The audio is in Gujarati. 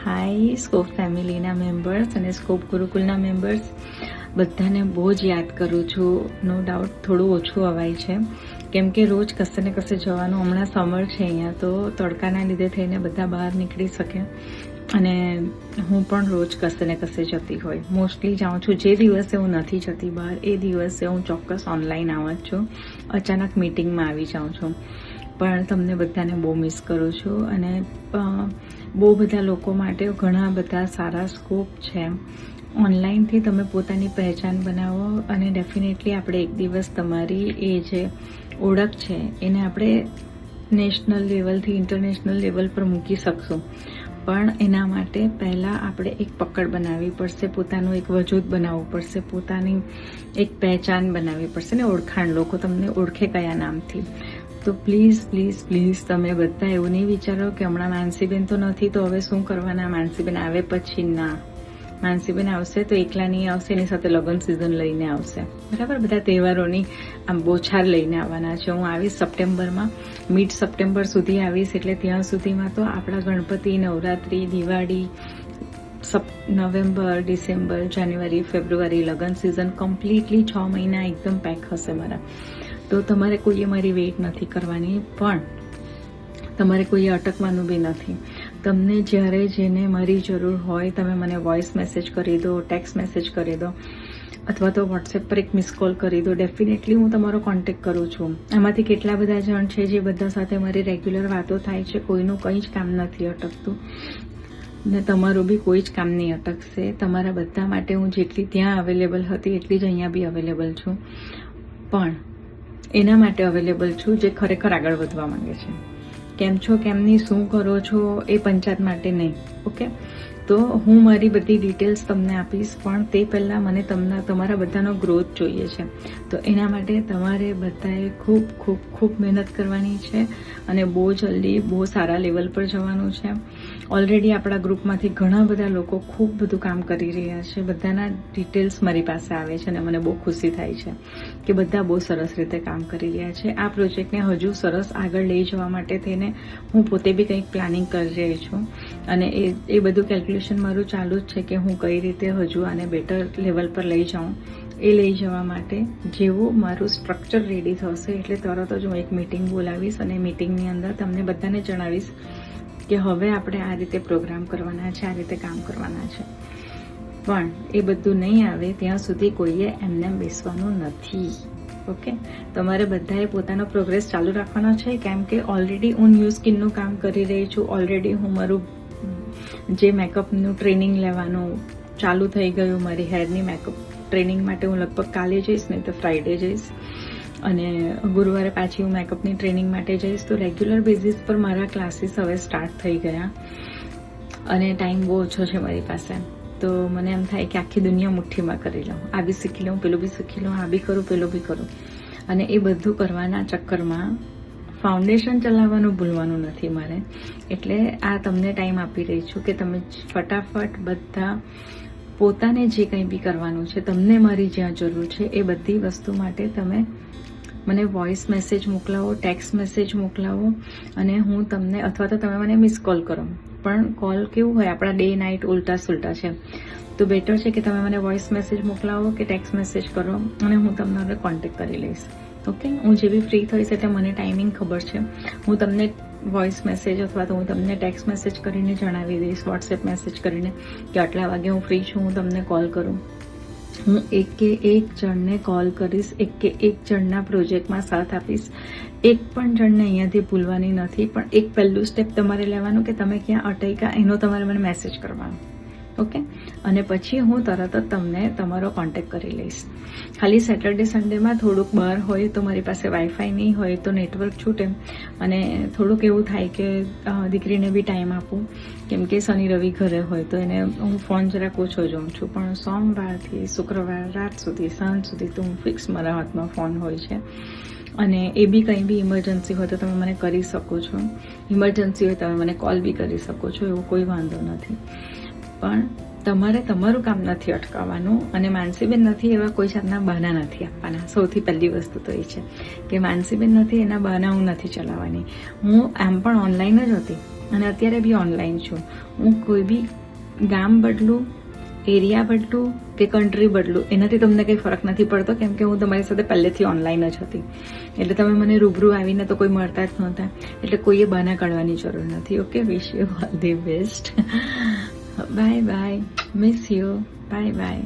હાય સ્કોપ ફેમિલીના મેમ્બર્સ અને સ્કોપ ગુરુકુલના મેમ્બર્સ બધાને બહુ જ યાદ કરું છું. નો ડાઉટ થોડું ઓછું અવાય છે કેમ કે રોજ કશે ને કશે જવાનું, હમણાં સમર છે અહીંયા તો તડકાના લીધે થઈને બધા બહાર નીકળી શકે અને હું પણ રોજ કશે ને કશે જતી હોય. મોસ્ટલી જાઉં છું. જે દિવસે હું નથી જતી બહાર એ દિવસે હું ચોક્કસ ઓનલાઈન આવું જ છું. અચાનક મિટિંગમાં આવી જાઉં છું. પણ તમને બધાને બહુ મિસ કરું છું અને બહુ બધા લોકો માટે ઘણા બધા સારા સ્કોપ છે. ઓનલાઈનથી તમે પોતાની પહેચાન બનાવો અને ડેફિનેટલી આપણે એક દિવસ તમારી એ જે ઓળખ છે એને આપણે નેશનલ લેવલથી ઇન્ટરનેશનલ લેવલ પર મૂકી શકશું. પણ એના માટે પહેલાં આપણે એક પકડ બનાવવી પડશે, પોતાનું એક વજૂદ બનાવવું પડશે, પોતાની એક પહેચાન બનાવવી પડશે ને ઓળખાણ, લોકો તમને ઓળખે કયા નામથી. તો પ્લીઝ પ્લીઝ પ્લીઝ તમે બધા એવું નહીં વિચારો કે હમણાં માનસીબેન તો નથી તો હવે શું કરવાના, માનસીબેન આવે પછી. ના, માનસીબેન આવશે તો એકલા નહીં આવશે, એની સાથે લગ્ન સિઝન લઈને આવશે, બરાબર. બધા તહેવારોની આમ બોછાર લઈને આવવાના છે. હું આવીશ સપ્ટેમ્બરમાં, મિડ સપ્ટેમ્બર સુધી આવીશ. એટલે ત્યાં સુધીમાં તો આપણા ગણપતિ, નવરાત્રિ, દિવાળી, નવેમ્બર, ડિસેમ્બર, જાન્યુઆરી, ફેબ્રુઆરી લગ્ન સિઝન કમ્પ્લીટલી 6 મહિના એકદમ પેક હશે મારા. તો તમારે કોઈએ મારી વેઇટ નથી કરવાની, પણ તમારે કોઈએ અટકવાનું બી નથી. તમને જ્યારે જેને મારી જરૂર હોય તમે મને વોઇસ મેસેજ કરી દો, ટેક્સ્ટ મેસેજ કરી દો અથવા તો વોટ્સએપ પર એક મિસ કોલ કરી દો. ડેફિનેટલી હું તમારો કોન્ટેક્ટ કરું છું. આમાંથી કેટલા બધા જણ છે જે બધા સાથે મારી રેગ્યુલર વાતો થાય છે. કોઈનું કંઈ જ કામ નથી અટકતું ને તમારું બી કોઈ જ કામ નહીં અટકશે. તમારા બધા માટે હું જેટલી ત્યાં અવેલેબલ હતી એટલી જ અહીંયા બી અવેલેબલ છું. પણ એના માટે અવેલેબલ છું જે ખરેખર આગળ વધવા માંગે છે. કેમ છો, કેમની, શું કરો છો એ પંચાયત માટે નહીં. ઓકે, તો હું મારી બધી ડિટેલ્સ તમને આપીશ, પણ તે પહેલાં મને તમારા બધાનો ગ્રોથ જોઈએ છે. તો એના માટે તમારે બધાએ ખૂબ ખૂબ ખૂબ મહેનત કરવાની છે અને બહુ જલ્દી બહુ સારા લેવલ પર જવાનું છે. ઓલરેડી આપણા ગ્રુપમાંથી ઘણા બધા લોકો ખૂબ બધું કામ કરી રહ્યા છે. બધાના ડિટેલ્સ મારી પાસે આવે છે અને મને બહુ ખુશી થાય છે કે બધા બહુ સરસ રીતે કામ કરી રહ્યા છે. આ પ્રોજેક્ટને હજુ સરસ આગળ લઈ જવા માટે થઈને હું પોતે બી કંઈક પ્લાનિંગ કરી રહી છું અને એ બધું કેલ્ક્યુલેશન મારું ચાલુ જ છે કે હું કઈ રીતે હજુ આને બેટર લેવલ પર લઈ જાઉં. એ લઈ જવા માટે જેવું મારું સ્ટ્રક્ચર રેડી થશે એટલે તરત જ હું એક મિટિંગ બોલાવીશ અને મિટિંગની અંદર તમને બધાને જણાવીશ કે હવે આપણે આ રીતે પ્રોગ્રામ કરવાના છે, આ રીતે કામ કરવાના છે. પણ એ બધું નહીં આવે ત્યાં સુધી કોઈએ એમને બેસવાનું નથી. ઓકે, તમારે બધાએ પોતાનો પ્રોગ્રેસ ચાલુ રાખવાનો છે કેમ કે ઓલરેડી હું ન્યૂ સ્કિનનું કામ કરી રહી છું. ઓલરેડી હું મારું જે મેકઅપનું ટ્રેનિંગ લેવાનું ચાલુ થઈ ગયું. મારી હેરની મેકઅપ ટ્રેનિંગ માટે હું લગભગ કાલે જઈશ, નહીં તો ફ્રાઈડે જઈશ અને ગુરુવારે પાછી હું મેકઅપની ટ્રેનિંગ માટે જઈશ. તો રેગ્યુલર બેઝિસ પર મારા ક્લાસીસ હવે સ્ટાર્ટ થઈ ગયા અને ટાઈમ બહુ ઓછો છે મારી પાસે. તો મને એમ થાય કે આખી દુનિયા મુઠ્ઠીમાં કરી લઉં, આ બી શીખી લઉં, પેલું બી શીખી લઉં, આ બી કરું, પેલું બી કરું. અને એ બધું કરવાના ચક્કરમાં ફાઉન્ડેશન ચલાવવાનું ભૂલવાનું નથી મારે. એટલે આ તમને ટાઈમ આપી રહી છું કે તમે ફટાફટ બધા પોતાને જે કંઈ બી કરવાનું છે, તમને મારી જ્યાં જરૂર છે એ બધી વસ્તુ માટે તમે મને વોઇસ મેસેજ મોકલાવો, ટેક્સ્ટ મેસેજ મોકલાવો અને હું તમને, અથવા તો તમે મને મિસ કોલ કરો. પણ કોલ કેવું હોય, આપણા ડે નાઇટ ઉલટા સુલટા છે. તો બેટર છે કે તમે મને વોઇસ મેસેજ મોકલાવો કે ટેક્સ્ટ મેસેજ કરો અને હું તમને કોન્ટેક્ટ કરી લઈશ. ઓકે, હું જેવી ફ્રી થઈશ એટલે મને ટાઈમિંગ ખબર છે. હું તમને વોઇસ મેસેજ અથવા તો હું તમને ટેક્સ્ટ મેસેજ કરીને જણાવી દઈશ, વોટ્સએપ મેસેજ કરીને કે આટલા વાગે હું ફ્રી છું, હું તમને કોલ કરું. હું એક જણને કોલ કરીશ, એક જણના પ્રોજેક્ટમાં સાથ આપીશ. એક પણ જણને અહીંયાથી ભૂલવાની નથી. પણ એક પહેલું સ્ટેપ તમારે લેવાનું કે તમે ક્યાં અટક્યા એનો તમારે મને મેસેજ કરવાનો. ઓકે, અને પછી હું તરત જ તમને તમારો કોન્ટેક્ટ કરી લઈશ. ખાલી સેટરડે સન્ડેમાં થોડુંક બહાર હોય તો મારી પાસે વાઈફાઈ નહીં હોય તો નેટવર્ક છૂટે અને થોડુંક એવું થાય કે દીકરીને બી ટાઈમ આપું કેમ કે શનિ રવિ ઘરે હોય તો એને હું ફોન જરાક ઓછો જોઉં છું. પણ સોમવારથી શુક્રવાર રાત સુધી, સાંજ સુધી તો હું ફિક્સ મારા હાથમાં ફોન હોય છે. અને એ બી કંઈ બી ઇમરજન્સી હોય તો તમે મને કરી શકો છો. ઇમરજન્સી હોય તમે મને કોલ બી કરી શકો છો, એવો કોઈ વાંધો નથી. પણ તમારે તમારું કામ નથી અટકાવવાનું અને માનસીબેન નથી એવા કોઈ જાતના બહાના નથી આપવાના. સૌથી પહેલી વસ્તુ તો એ છે કે માનસીબેન નથી એના બહાના હું નથી ચલાવવાની. હું આમ પણ ઓનલાઈન જ હતી અને અત્યારે બી ઓનલાઈન છું. હું કોઈ બી ગામ બદલું, એરિયા બદલું કે કન્ટ્રી બદલું, એનાથી તમને કંઈ ફરક નથી પડતો, કેમ કે હું તમારી સાથે પહેલેથી ઓનલાઈન જ હતી. એટલે તમે મને રૂબરૂ આવીને તો કોઈ મળતા જ નહોતા, એટલે કોઈએ બહાના કાઢવાની જરૂર નથી. Okay, wish you all the best. Bye bye, miss you, bye bye.